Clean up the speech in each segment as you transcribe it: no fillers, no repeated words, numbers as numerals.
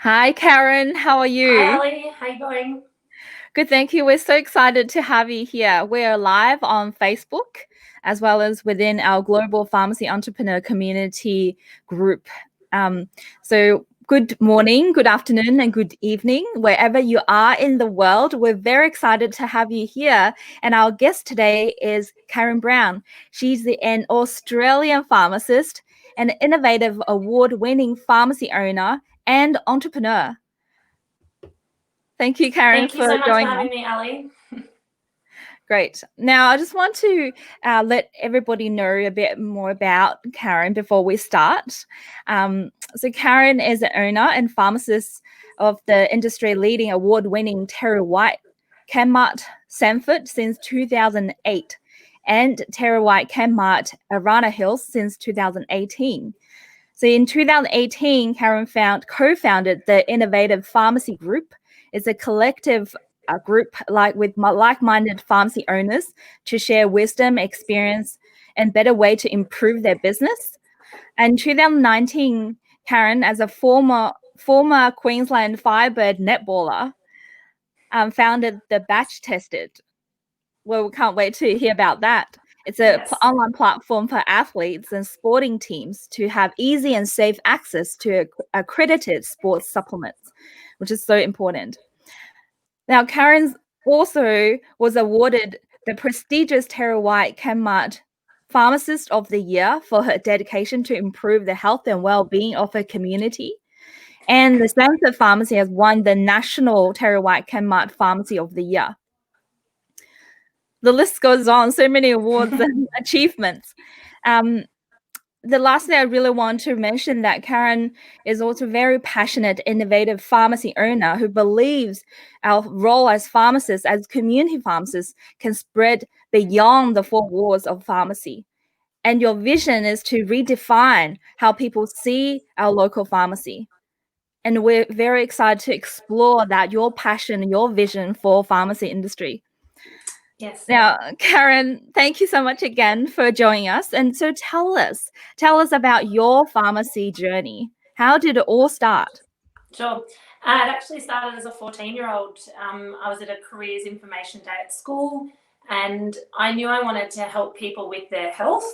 Hi, Karen. How are Hi, you? Ali. How you going? Good, thank you. We're so excited to have you here. We're live on Facebook as well as within our global pharmacy entrepreneur community group. So, good morning, good afternoon, and good evening, wherever you are in the world. We're very excited to have you here. And our guest today is Karen Brown. She's an Australian pharmacist, an innovative award winning pharmacy owner, and entrepreneur. Thank you, Karen, Thank you for so much for joining us. having me, Ali. Great. Now, I just want to let everybody know a bit more about Karen before we start. So, Karen is the owner and pharmacist of the industry-leading award-winning TerryWhite Chemmart Samford since 2008 and TerryWhite Chemmart Arana Hills since 2018. So in 2018, Karen co-founded the Innovative Pharmacy Group. It's a collective group with like-minded pharmacy owners to share wisdom, experience, and better way to improve their business. And 2019, Karen, as a former Queensland Firebird Netballer, founded the Batch Tested. Well, we can't wait to hear about that. It's an Yes. online platform for athletes and sporting teams to have easy and safe access to accredited sports supplements, which is so important. Now, Karen also was awarded the prestigious TerryWhite Chemmart Pharmacist of the Year for her dedication to improve the health and well-being of her community. And the Samford Pharmacy has won the National TerryWhite Chemmart Pharmacy of the Year. The list goes on, so many awards and achievements. The last thing I really want to mention that Karen is also a very passionate, innovative pharmacy owner who believes our role as pharmacists, as community pharmacists, can spread beyond the four walls of pharmacy. And your vision is to redefine how people see our local pharmacy. And we're very excited to explore that, your passion, your vision for pharmacy industry. Yes. Now, Karen, thank you so much again for joining us. And so tell us about your pharmacy journey. How did it all start? Sure. It actually started as a 14-year-old. I was at a careers information day at school, and I knew I wanted to help people with their health.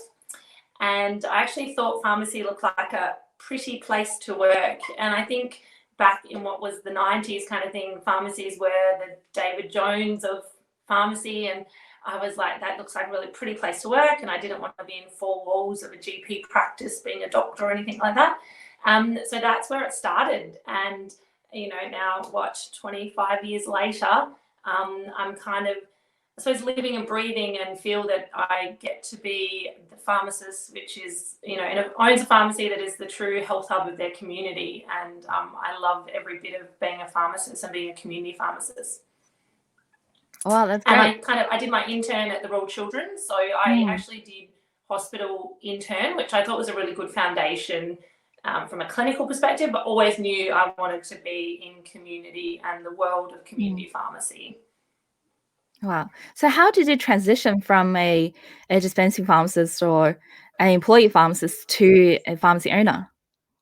And I actually thought pharmacy looked like a pretty place to work. And I think back in what was the 90s kind of thing, pharmacies were the David Jones of pharmacy. And I was like, that looks like a really pretty place to work. And I didn't want to be in four walls of a GP practice, being a doctor or anything like that. So that's where it started. And, now what, 25 years later, I'm kind of, I suppose, living and breathing and feel that I get to be the pharmacist, which is, and owns a pharmacy that is the true health hub of their community. And I love every bit of being a pharmacist and being a community pharmacist. Wow, that's And great. I did my intern at the Royal Children's. So I actually did hospital intern, which I thought was a really good foundation from a clinical perspective, but always knew I wanted to be in community and the world of community pharmacy. Wow. So how did you transition from a dispensing pharmacist or an employee pharmacist to a pharmacy owner?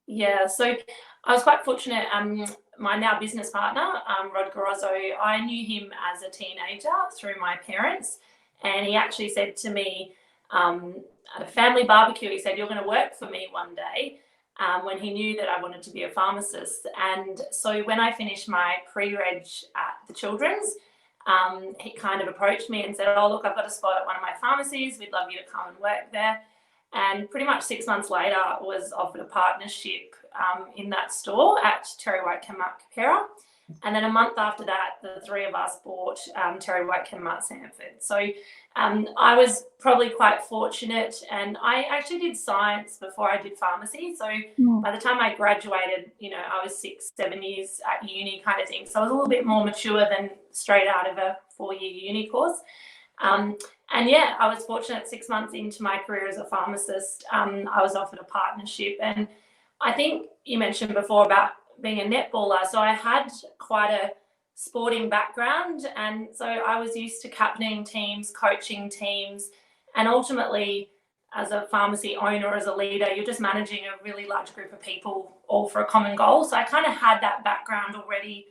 Yeah, so I was quite fortunate. My now business partner, Rod Garozzo, I knew him as a teenager through my parents, and he actually said to me at a family barbecue, he said, "You're going to work for me one day," when he knew that I wanted to be a pharmacist. And so when I finished my pre-reg at the Children's, he kind of approached me and said, "Oh, look, I've got a spot at one of my pharmacies. We'd love you to come and work there." And pretty much 6 months later, I was offered a partnership in that store at TerryWhite Chemmart. And then a month after that, the three of us bought TerryWhite Chemmart Samford. So I was probably quite fortunate. And I actually did science before I did pharmacy. So by the time I graduated, I was 6-7 years at uni kind of thing. So I was a little bit more mature than straight out of a 4-year uni course. And yeah, I was fortunate 6 months into my career as a pharmacist, I was offered a partnership. And I think you mentioned before about being a netballer. So I had quite a sporting background. And so I was used to captaining teams, coaching teams. And ultimately, as a pharmacy owner, as a leader, you're just managing a really large group of people all for a common goal. So I kind of had that background already.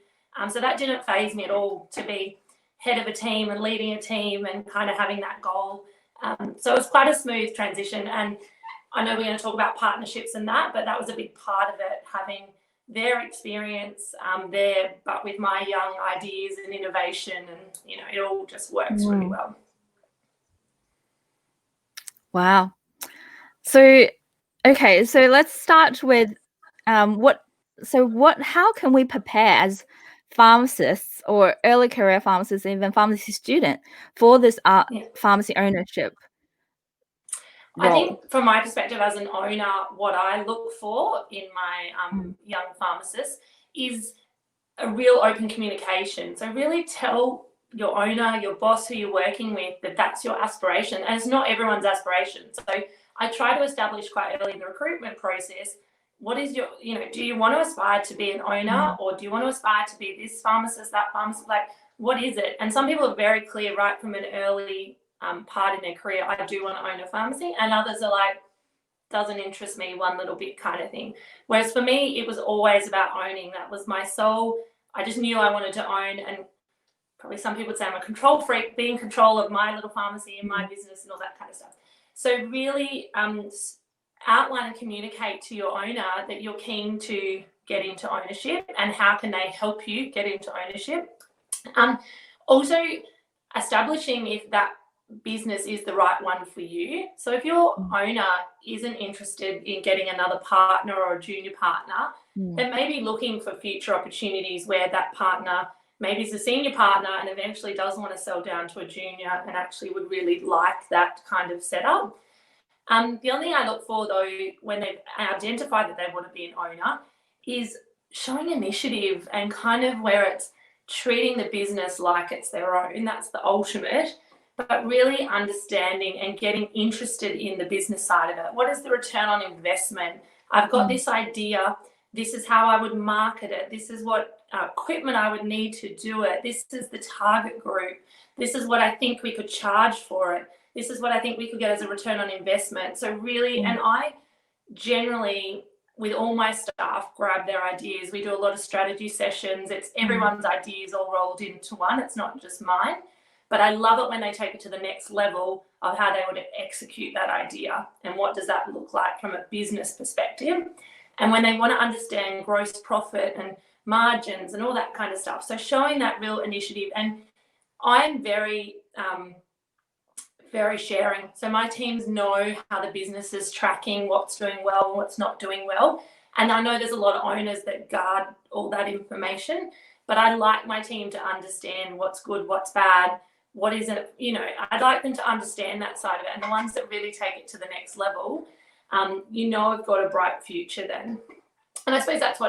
So that didn't faze me at all to be head of a team and leading a team and kind of having that goal. So it was quite a smooth transition. And I know we're going to talk about partnerships and that, but that was a big part of it, having their experience there, but with my young ideas and innovation, and it all just works really well. Wow. So, okay, so let's start with how can we prepare as pharmacists or early career pharmacists, even pharmacy student, for this pharmacy ownership role? I think from my perspective as an owner, what I look for in my young pharmacists is a real open communication. So really tell your owner, your boss who you're working with, that that's your aspiration, and it's not everyone's aspiration. So I try to establish quite early in the recruitment process, what is your, do you want to aspire to be an owner, or do you want to aspire to be this pharmacist, that pharmacist? Like, what is it? And some people are very clear right from an early part in their career, I do want to own a pharmacy, and others are like, doesn't interest me one little bit kind of thing. Whereas for me, it was always about owning. That was my soul. I just knew I wanted to own, and probably some people would say I'm a control freak, be in control of my little pharmacy and my business and all that kind of stuff. So really outline and communicate to your owner that you're keen to get into ownership, and how can they help you get into ownership. Also establishing if that business is the right one for you. So if your owner isn't interested in getting another partner or a junior partner, then maybe looking for future opportunities where that partner maybe is a senior partner and eventually does want to sell down to a junior and actually would really like that kind of setup. The only thing I look for, though, when they've identified that they want to be an owner, is showing initiative, and kind of where it's treating the business like it's their own. That's the ultimate. But really understanding and getting interested in the business side of it. What is the return on investment? I've got this idea. This is how I would market it. This is what equipment I would need to do it. This is the target group. This is what I think we could charge for it. This is what I think we could get as a return on investment. So really, and I generally, with all my staff, grab their ideas. We do a lot of strategy sessions. It's everyone's ideas all rolled into one. It's not just mine. But I love it when they take it to the next level of how they would execute that idea, and what does that look like from a business perspective. And when they want to understand gross profit and margins and all that kind of stuff. So showing that real initiative. And I'm very sharing. So my teams know how the business is tracking, what's doing well and what's not doing well. And I know there's a lot of owners that guard all that information, but I like my team to understand what's good, what's bad, what isn't, I'd like them to understand that side of it. And the ones that really take it to the next level, have got a bright future then. And I suppose that's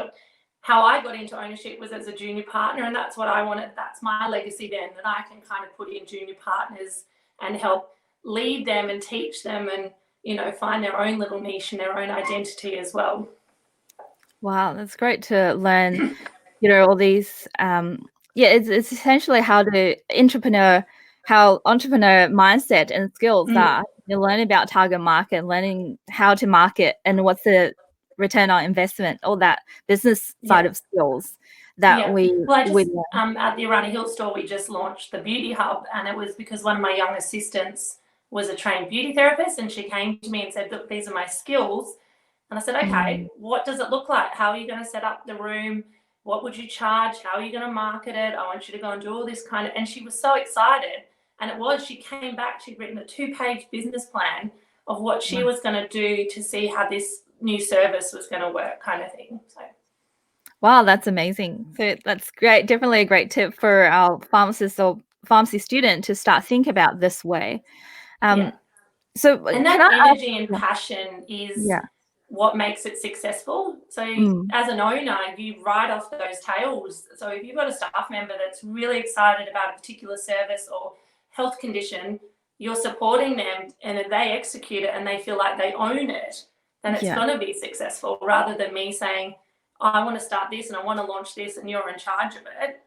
how I got into ownership, was as a junior partner. And that's what I wanted. That's my legacy then, that I can kind of put in junior partners and help lead them and teach them and, find their own little niche and their own identity as well. Wow, that's great to learn, all these, it's essentially how entrepreneur mindset and skills are. You learn about target market, learning how to market and what's the return on investment, all that business side of skills that we at the Arana Hills store, we just launched the beauty hub, and it was because one of my young assistants was a trained beauty therapist, and she came to me and said, look, these are my skills. And I said, okay, what does it look like? How are you going to set up the room? What would you charge? How are you going to market it? I want you to go and do all this kind of, and she was so excited. And she came back, she'd written a 2-page business plan of what she was going to do to see how this new service was going to work, kind of thing. So. Wow, that's amazing. So that's great. Definitely a great tip for our pharmacist or pharmacy student to start think about this way. So and that energy and passion is what makes it successful. So as an owner, you ride off those tails. So if you've got a staff member that's really excited about a particular service or health condition, you're supporting them, and if they execute it and they feel like they own it, then it's going to be successful, rather than me saying, I want to start this and I want to launch this and you're in charge of it.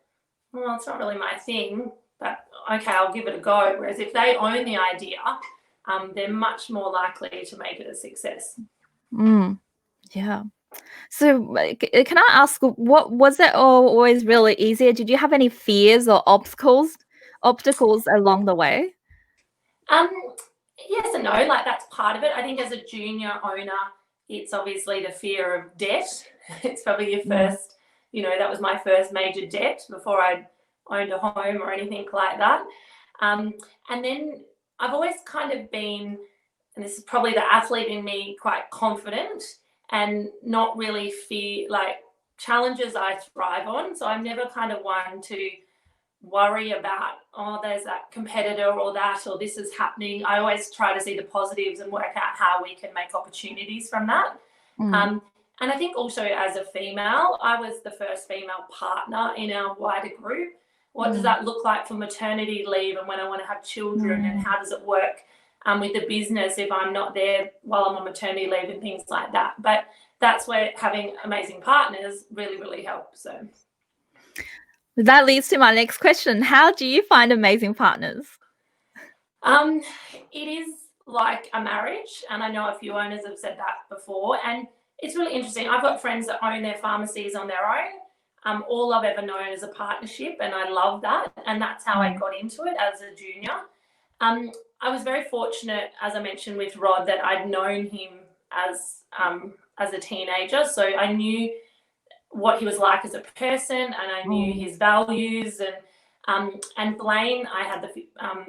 Well, it's not really my thing, but okay, I'll give it a go. Whereas if they own the idea, they're much more likely to make it a success. Yeah. So can I ask, what was it always really easier? Did you have any fears or obstacles along the way? Yes and no, like that's part of it. I think as a junior owner, it's obviously the fear of debt. It's probably your first, that was my first major debt before I owned a home or anything like that. And then I've always kind of been, and this is probably the athlete in me, quite confident and not really fear, like challenges I thrive on. So I'm never kind of one to worry about, there's that competitor or this is happening. I always try to see the positives and work out how we can make opportunities from that. And I think also as a female, I was the first female partner in our wider group. What does that look like for maternity leave and when I want to have children, and how does it work with the business if I'm not there while I'm on maternity leave and things like that. But that's where having amazing partners really, really helps. So that leads to my next question. How do you find amazing partners? It is like a marriage, and I know a few owners have said that before, and it's really interesting. I've got friends that own their pharmacies on their own. All I've ever known is a partnership, and I love that, and that's how I got into it as a junior. I was very fortunate, as I mentioned with Rod, that I'd known him as a teenager, so I knew what he was like as a person, and I knew his values. And Blaine, I had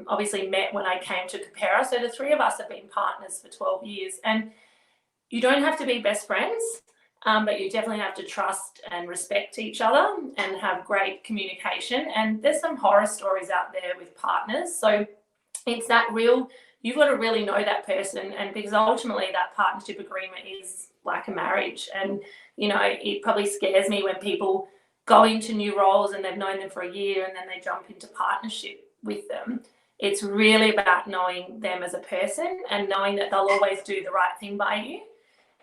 obviously met when I came to Capera, so the three of us have been partners for 12 years, and you don't have to be best friends, but you definitely have to trust and respect each other and have great communication. And there's some horror stories out there with partners, so it's that you've got to really know that person, and because ultimately that partnership agreement is like a marriage. And it probably scares me when people go into new roles and they've known them for a year and then they jump into partnership with them. It's really about knowing them as a person and knowing that they'll always do the right thing by you.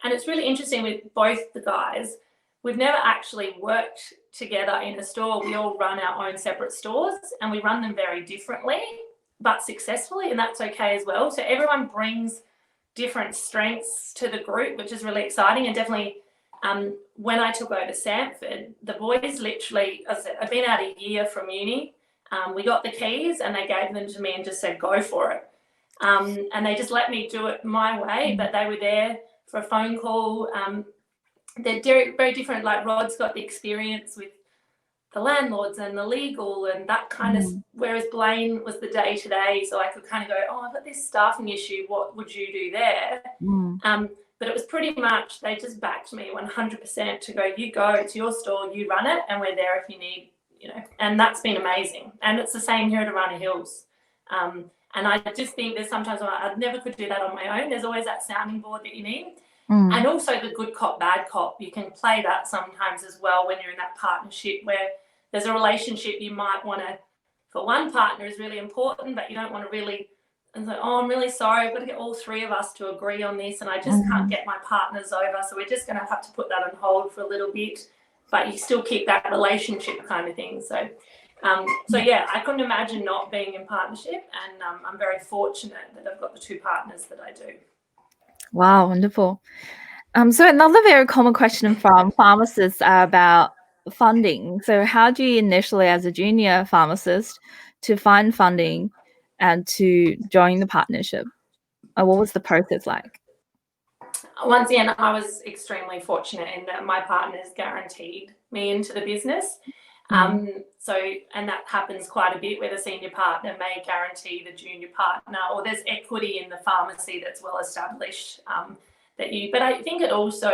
And it's really interesting with both the guys, we've never actually worked together in a store. We all run our own separate stores, and we run them very differently but successfully, and that's okay as well. So everyone brings different strengths to the group, which is really exciting. And definitely when I took over Samford, the boys literally, as I said, I'd been out a year from uni. We got the keys and they gave them to me and just said, go for it. And they just let me do it my way, but they were there for a phone call. They're very different. Like Rod's got the experience with the landlords and the legal and that kind of, whereas Blaine was the day-to-day, so I could kind of go, I've got this staffing issue, what would you do there? But it was pretty much, they just backed me 100% to go, you go, it's your store, you run it, and we're there if you need, and that's been amazing. And it's the same here at Arana Hills. And I just think there's sometimes I never could do that on my own. There's always that sounding board that you need. And also the good cop, bad cop. You can play that sometimes as well when you're in that partnership where there's a relationship you might want to, for one partner is really important, but you don't want to really, and say, I'm really sorry, I've got to get all three of us to agree on this and I just can't get my partners over. So we're just going to have to put that on hold for a little bit, but you still keep that relationship kind of thing. So, yeah, I couldn't imagine not being in partnership, and I'm very fortunate that I've got the two partners that I do. Wow, wonderful. So another very common question from pharmacists are about funding. So how do you initially, as a junior pharmacist, to find funding and to join the partnership? What was the process like? Once again, I was extremely fortunate in that my partners guaranteed me into the business. And that happens quite a bit where the senior partner may guarantee the junior partner, or there's equity in the pharmacy that's well established but I think it also,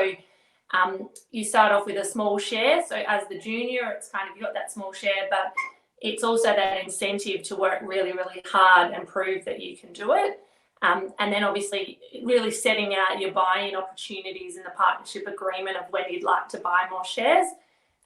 you start off with a small share. So as the junior, it's kind of, you got that small share, but it's also that incentive to work really, really hard and prove that you can do it. And then obviously really setting out your buy-in opportunities in the partnership agreement of when you'd like to buy more shares.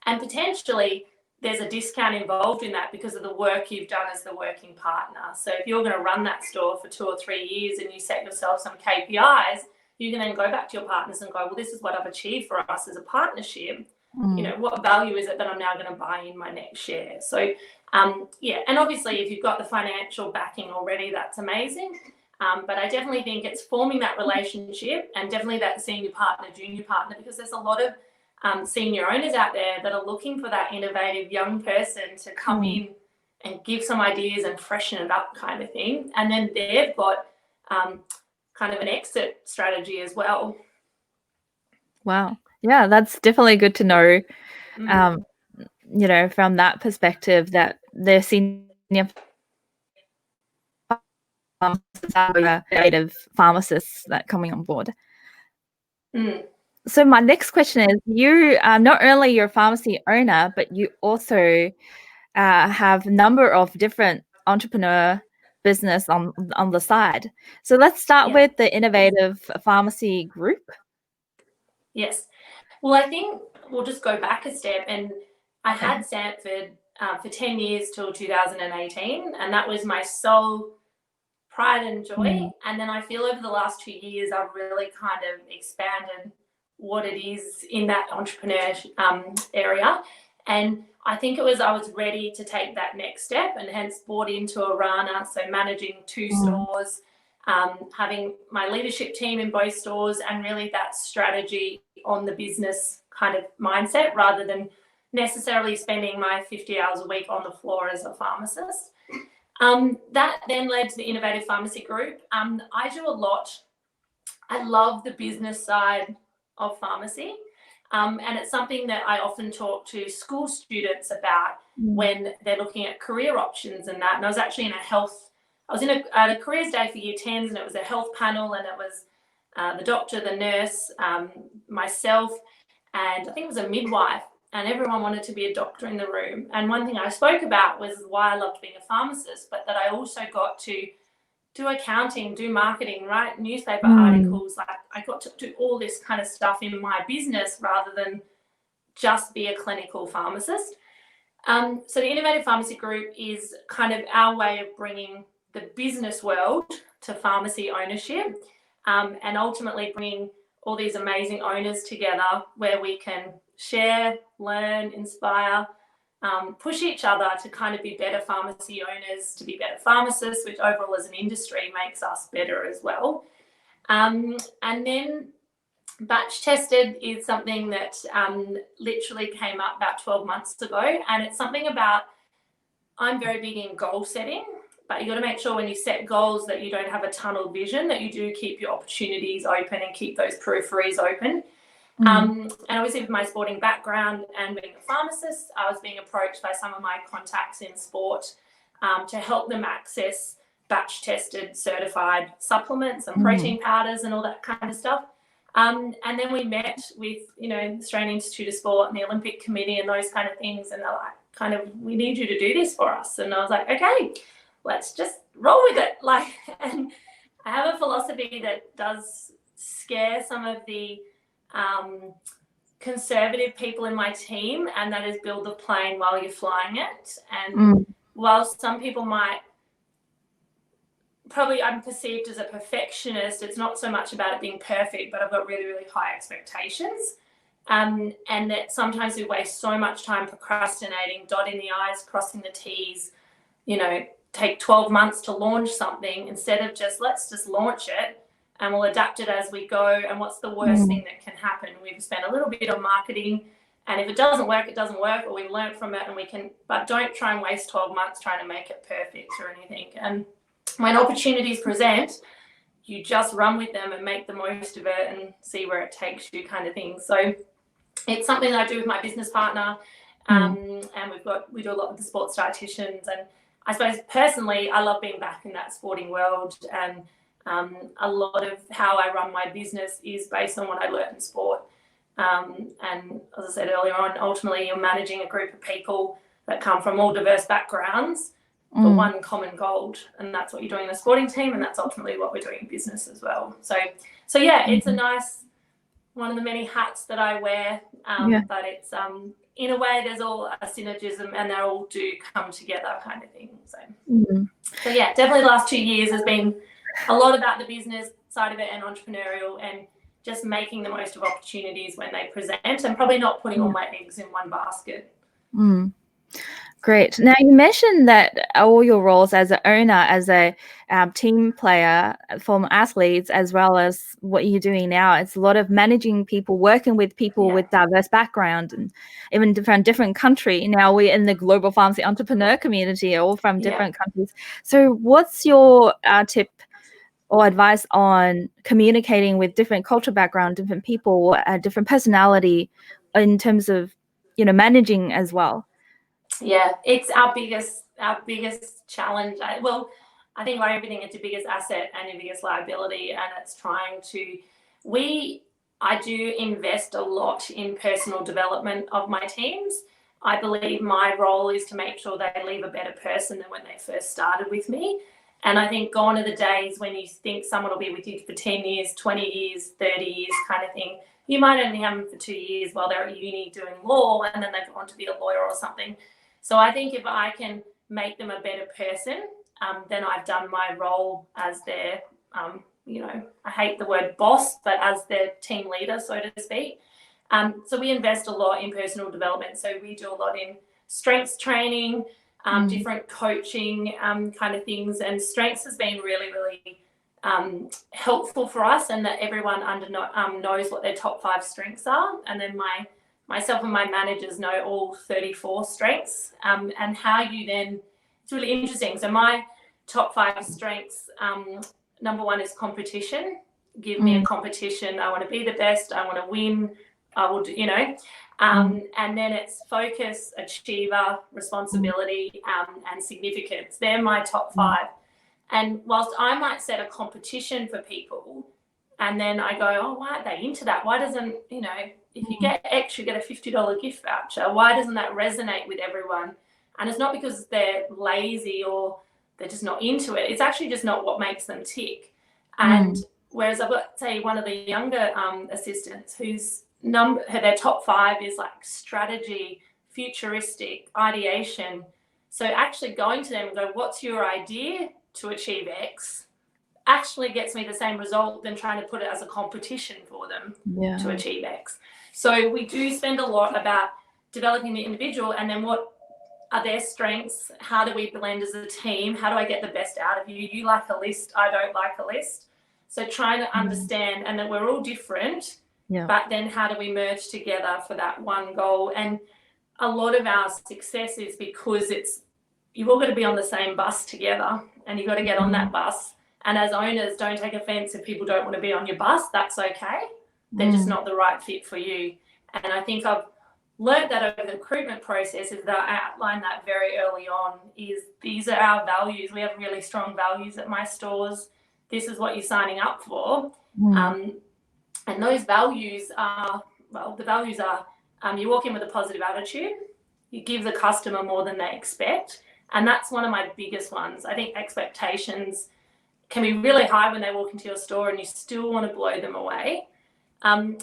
And potentially there's a discount involved in that because of the work you've done as the working partner. So if you're going to run that store for 2 or 3 years and you set yourself some KPIs, you can then go back to your partners and go, well, this is what I've achieved for us as a partnership. What value is it that I'm now going to buy in my next share? So, and obviously if you've got the financial backing already, that's amazing. But I definitely think it's forming that relationship and definitely that senior partner, junior partner, because there's a lot of senior owners out there that are looking for that innovative young person to come in and give some ideas and freshen it up kind of thing. And then they've got kind of an exit strategy as well. Wow. Yeah, that's definitely good to know, from that perspective, that the senior creative pharmacists that coming on board. So my next question is, you not only you're a pharmacy owner, but you also have a number of different entrepreneur business on the side. So let's start with the Innovative Pharmacy Group. Yes. Well, I think we'll just go back a step. And I had Samford for 10 years till 2018, and that was my sole pride and joy. And then I feel over the last 2 years, I've really kind of expanded what it is in that entrepreneur area. And I think I was ready to take that next step, and hence bought into Arana. So managing 2 stores, having my leadership team in both stores, and really that strategy on the business kind of mindset, rather than necessarily spending my 50 hours a week on the floor as a pharmacist. That then led to the Innovative Pharmacy Group. I do a lot. I love the business side of pharmacy. And it's something that I often talk to school students about when they're looking at career options and that. And I was actually at a careers day for year 10s, and it was a health panel, and it was the doctor, the nurse, myself, and I think it was a midwife, and everyone wanted to be a doctor in the room. And one thing I spoke about was why I loved being a pharmacist, but that I also got to do accounting, do marketing, write newspaper articles. Like, I got to do all this kind of stuff in my business rather than just be a clinical pharmacist. So the Innovative Pharmacy Group is kind of our way of bringing the business world to pharmacy ownership, and ultimately bringing all these amazing owners together where we can share, learn, inspire, push each other to kind of be better pharmacy owners, to be better pharmacists, which overall as an industry makes us better as well. And then batch tested is something that literally came up about 12 months ago. And it's something about, I'm very big in goal setting, but you got to make sure when you set goals that you don't have a tunnel vision, that you do keep your opportunities open and keep those peripheries open. And obviously with my sporting background and being a pharmacist, I was being approached by some of my contacts in sport to help them access batch tested certified supplements and protein powders and all that kind of stuff. And then we met with, the Australian Institute of Sport and the Olympic Committee and those kind of things. And they're like, we need you to do this for us. And I was like, okay, let's just roll with it. And I have a philosophy that does scare some of the conservative people in my team, and that is build the plane while you're flying it. And while some people might I'm perceived as a perfectionist, it's not so much about it being perfect, but I've got really, really high expectations. And that sometimes we waste so much time procrastinating, dotting the I's, crossing the T's, take 12 months to launch something instead of let's just launch it and we'll adapt it as we go. And what's the worst thing that can happen? We've spent a little bit on marketing, and if it doesn't work, it doesn't work, or we've learned from it, but don't try and waste 12 months trying to make it perfect or anything. And when opportunities present, you just run with them and make the most of it and see where it takes you, kind of thing. So it's something that I do with my business partner, and we do a lot with the sports dietitians. And I suppose personally, I love being back in that sporting world, and a lot of how I run my business is based on what I learned in sport. And as I said earlier on, ultimately you're managing a group of people that come from all diverse backgrounds for one common goal, and that's what you're doing in a sporting team, and that's ultimately what we're doing in business as well. So yeah, it's a nice one of the many hats that I wear, but it's in a way there's all a synergism, and they all do come together, kind of thing. So yeah, definitely the last 2 years has been a lot about the business side of it and entrepreneurial, and just making the most of opportunities when they present, and probably not putting all my eggs in one basket. Great. Now, you mentioned that all your roles as an owner, as a team player, former athletes, as well as what you're doing now, it's a lot of managing people, working with people with diverse background and even from different country. Now we're in the global pharmacy entrepreneur community, all from different countries. So what's your tip or advice on communicating with different cultural background, different people, different personality in terms of, managing as well? Yeah, it's our biggest challenge. I think like everything, it's your biggest asset and your biggest liability, and it's trying to. I do invest a lot in personal development of my teams. I believe my role is to make sure they leave a better person than when they first started with me. And I think gone are the days when you think someone will be with you for 10 years, 20 years, 30 years kind of thing. You might only have them for 2 years while they're at uni doing law, and then they go on to be a lawyer or something. So I think if I can make them a better person, then I've done my role as their, I hate the word boss, but as their team leader, so to speak. So we invest a lot in personal development. So we do a lot in strengths training, different coaching kind of things. And strengths has been really, really helpful for us, and that everyone knows what their top 5 strengths are. And then myself and my managers know all 34 strengths, and how you then, it's really interesting. So my top 5 strengths, number 1 is competition. Give me a competition. I want to be the best. I want to win. I will do, and then it's focus, achiever, responsibility, and significance. They're my top 5. And whilst I might set a competition for people, and then I go, oh, why aren't they into that? Why doesn't, if you get X, you get a $50 gift voucher. Why doesn't that resonate with everyone? And it's not because they're lazy or they're just not into it. It's actually just not what makes them tick. And whereas I've got, say, one of the younger assistants whose their top 5 is like strategy, futuristic, ideation. So actually going to them and go, what's your idea to achieve X? Actually gets me the same result than trying to put it as a competition for them to achieve X. So we do spend a lot about developing the individual, and then what are their strengths? How do we blend as a team? How do I get the best out of you? You like a list, I don't like a list. So trying to understand, and that we're all different, but then how do we merge together for that one goal? And a lot of our success is because you've all got to be on the same bus together, and you've got to get on that bus. And as owners, don't take offense if people don't want to be on your bus. That's okay. They're just not the right fit for you. And I think I've learned that over the recruitment process, is that I outlined that very early on, is these are our values. We have really strong values at my stores. This is what you're signing up for. And those values are, you walk in with a positive attitude. You give the customer more than they expect. And that's one of my biggest ones. I think expectations can be really high when they walk into your store, and you still want to blow them away.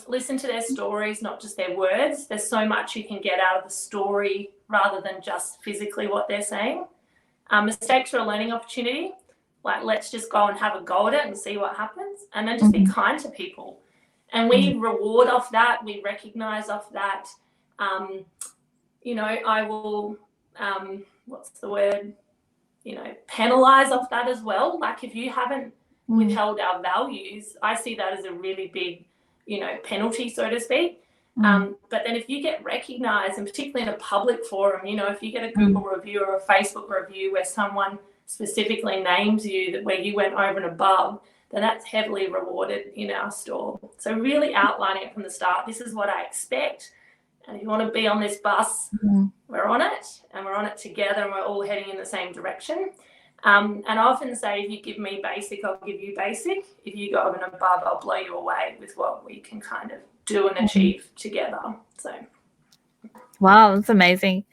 Listen to their stories, not just their words. There's so much you can get out of the story rather than just physically what they're saying. Mistakes are a learning opportunity. Like, let's just go and have a go at it and see what happens. And then just be kind to people. And we reward off that. We recognize off that. I will, penalize off that as well. Like, if you haven't withheld our values, I see that as a really big, penalty, so to speak. But then if you get recognized, and particularly in a public forum, if you get a Google review or a Facebook review where someone specifically names you, where you went over and above, then that's heavily rewarded in our store. So really outlining it from the start. This is what I expect. And if you want to be on this bus, we're on it, and we're on it together, and we're all heading in the same direction. And I often say, if you give me basic, I'll give you basic. If you go over and above, I'll blow you away with what we can kind of do and achieve together. So, wow, that's amazing.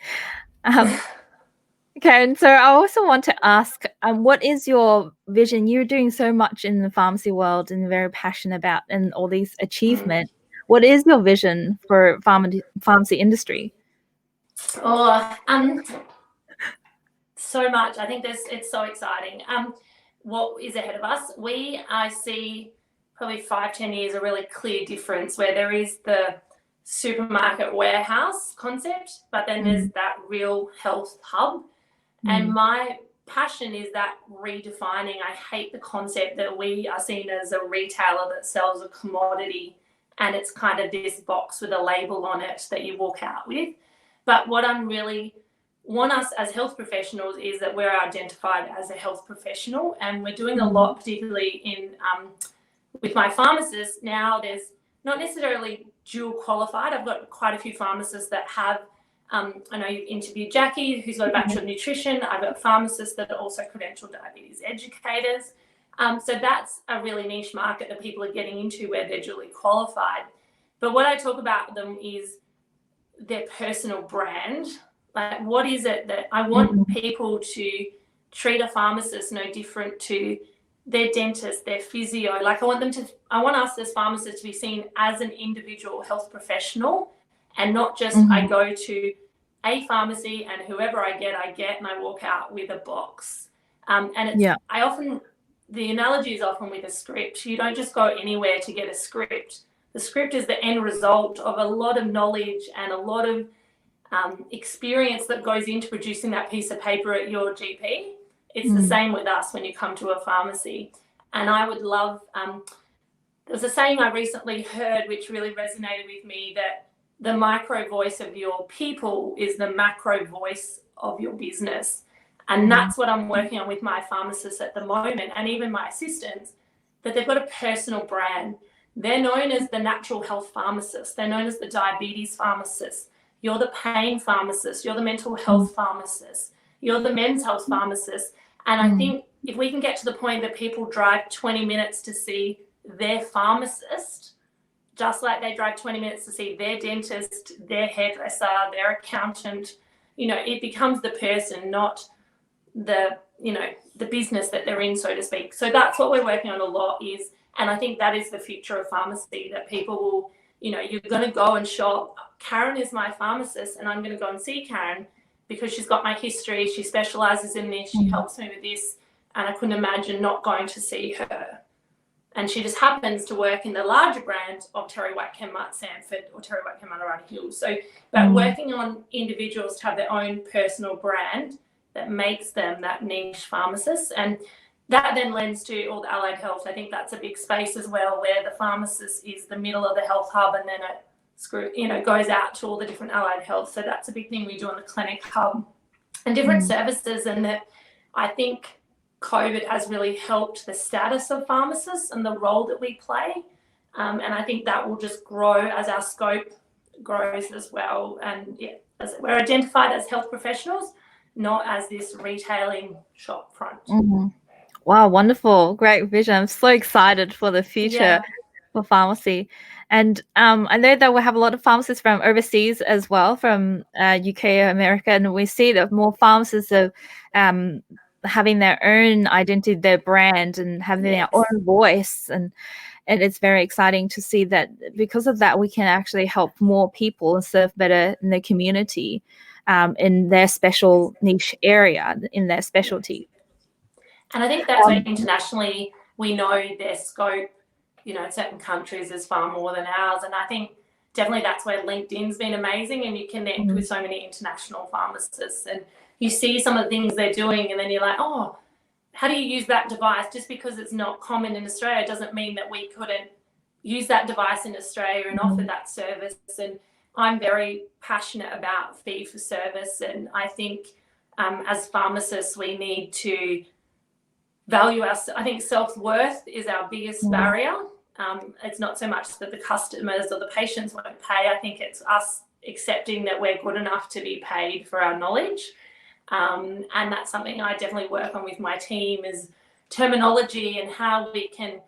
Karen, so I also want to ask, what is your vision? You're doing so much in the pharmacy world and very passionate about and all these achievements. What is your vision for pharmacy industry? Oh, so much. I think it's so exciting. What is ahead of us? I see probably 5-10 years a really clear difference where there is the supermarket warehouse concept, but then there's that real health hub. And my passion is that redefining. I hate the concept that we are seen as a retailer that sells a commodity and it's kind of this box with a label on it that you walk out with. But what I'm really want us as health professionals is that we're identified as a health professional, and we're doing a lot, particularly in with my pharmacists. Now there's not necessarily dual qualified. I've got quite a few pharmacists that have I know you've interviewed Jackie, who's got a Bachelor of Nutrition. I've got pharmacists that are also credentialed diabetes educators. So that's a really niche market that people are getting into where they're dually qualified. But what I talk about them is their personal brand. Like, what is it that I want people to treat a pharmacist no different to their dentist, their physio. Like, I want us as pharmacists to be seen as an individual health professional, and not just I go to a pharmacy and whoever I get, and I walk out with a box. And it's, the analogy is often with a script. You don't just go anywhere to get a script. The script is the end result of a lot of knowledge and a lot of experience that goes into producing that piece of paper at your GP. It's the same with us when you come to a pharmacy. And I would love, there was a saying I recently heard which really resonated with me, that the micro voice of your people is the macro voice of your business. And that's what I'm working on with my pharmacists at the moment, and even my assistants, that they've got a personal brand. They're known as the natural health pharmacist. They're known as the diabetes pharmacist. You're the pain pharmacist. You're the mental health pharmacist. You're the men's health pharmacist. And I think if we can get to the point that people drive 20 minutes to see their pharmacist, just like they drive 20 minutes to see their dentist, their hairdresser, their accountant, it becomes the person, not the business that they're in, so to speak. So that's what we're working on a lot is, and I think that is the future of pharmacy, that people will, you're going to go and shop. Karen is my pharmacist, and I'm going to go and see Karen because she's got my history. She specializes in this. She helps me with this. And I couldn't imagine not going to see her. And she just happens to work in the larger brand of TerryWhite Chemmart Samford or TerryWhite Chemmart Arana Hills. So, but working on individuals to have their own personal brand that makes them that niche pharmacist. And that then lends to all the allied health. I think that's a big space as well, where the pharmacist is the middle of the health hub, and then it goes out to all the different allied health. So that's a big thing we do on the clinic hub and different services. And that I think COVID has really helped the status of pharmacists and the role that we play. And I think that will just grow as our scope grows as well. And as we're identified as health professionals, not as this retailing shop front. Wow, wonderful. Great vision. I'm so excited for the future for pharmacy. And I know that we have a lot of pharmacists from overseas as well, from UK, America, and we see that more pharmacists are having their own identity, their brand, and having their own voice. And it's very exciting to see that because of that, we can actually help more people and serve better in the community in their special niche area, in their specialty. And I think that's why internationally we know their scope, in certain countries is far more than ours. And I think definitely that's where LinkedIn's been amazing, and you connect with so many international pharmacists and you see some of the things they're doing, and then you're like, oh, how do you use that device? Just because it's not common in Australia doesn't mean that we couldn't use that device in Australia and offer that service. And I'm very passionate about fee for service, and I think as pharmacists we need to value I think self-worth is our biggest barrier. It's not so much that the customers or the patients won't pay. I think it's us accepting that we're good enough to be paid for our knowledge. And that's something I definitely work on with my team, is terminology and how we can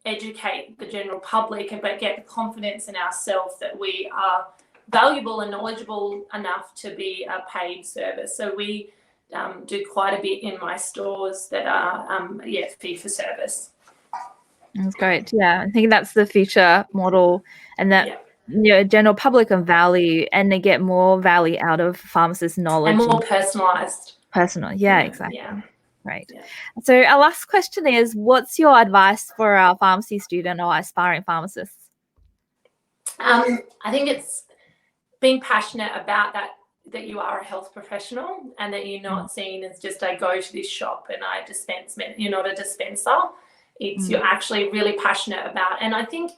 educate the general public, but get the confidence in ourselves that we are valuable and knowledgeable enough to be a paid service. So we do quite a bit in my stores that are fee for service. That's great. Yeah, I think that's the future model, and that general public can value, and they get more value out of pharmacist knowledge and more personalized. Exactly. Right. So our last question is, what's your advice for our pharmacy student or aspiring pharmacists? I think it's being passionate about that you are a health professional and that you're not seen as just I go to this shop and I dispense. You're not a dispenser. It's you're actually really passionate about. And I think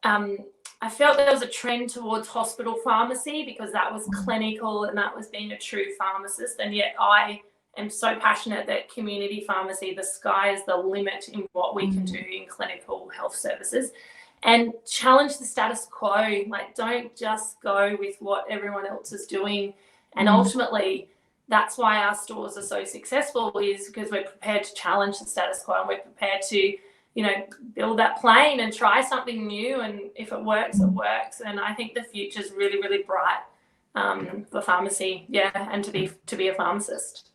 I felt there was a trend towards hospital pharmacy because that was clinical and that was being a true pharmacist. And yet I am so passionate that community pharmacy, the sky is the limit in what we can do in clinical health services, and challenge the status quo. Like, don't just go with what everyone else is doing. And ultimately, that's why our stores are so successful, is because we're prepared to challenge the status quo and we're prepared to, build that plane and try something new. And if it works, it works. And I think the future is really, really bright for pharmacy, and to be a pharmacist.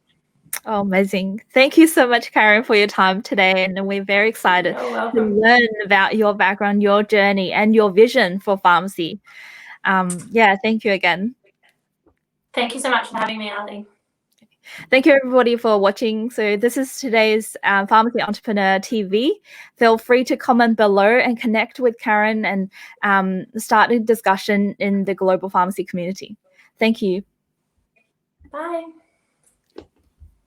Oh, amazing. Thank you so much, Karen, for your time today. And we're very excited to learn about your background, your journey, and your vision for pharmacy. Thank you again. Thank you so much for having me, Ali. Thank you, everybody, for watching. So this is today's Pharmacy Entrepreneur TV. Feel free to comment below and connect with Karen and start a discussion in the global pharmacy community. Thank you. Bye.